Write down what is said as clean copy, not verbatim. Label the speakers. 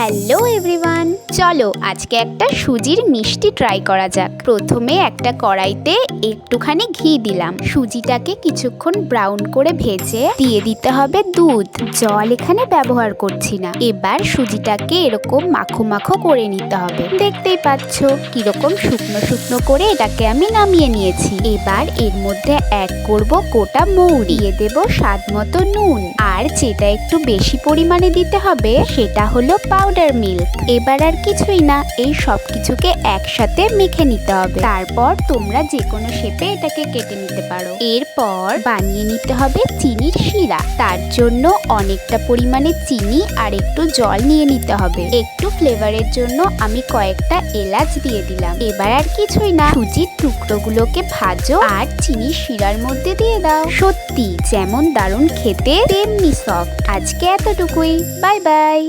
Speaker 1: Hello everyone, চলো আজকে একটা সুজির মিষ্টি ট্রাই করা যাক। প্রথমে একটা কড়াইতে একটুখানি ঘি দিলাম। সুজিটাকে কিছুক্ষণ ব্রাউন করে ভেজে দিয়ে দিতে হবে দুধ। জল এখানে ব্যবহার করছি না। এবার সুজিটাকে এরকম মাখো মাখো করে নিতে হবে। দেখতেই পাচ্ছ কিরকম শুকনো শুকনো করে এটাকে আমি নামিয়ে নিয়েছি। এবার এর মধ্যে অ্যাড করব গোটা মৌরি, দিয়ে দেব স্বাদ মতো নুন, আর যেটা একটু বেশি পরিমাণে দিতে হবে সেটা হলো পাউডার মিল্ক। এবার আর কিছুই না, এই সব কিছুকে একসাথে মেখে নিতে হবে। তারপর তোমরা যে কোনো শেপে এটাকে কেটে নিতে পারো। এরপর বানিয়ে নিতে হবে চিনির শিরা। তার জন্য অনেকটা পরিমাণে চিনি আর একটু জল নিয়ে নিতে হবে। একটু ফ্লেভারের জন্য আমি কয়েকটা এলাচ দিয়ে দিলাম। এবার আর কিছুই না, সুজির টুকরোগুলোকে ভাজো আর চিনির শিরার মধ্যে দিয়ে দাও। সত্যি যেমন দারুণ খেতে তেমনি সফট। আজকে এতটুকুই। Bye bye.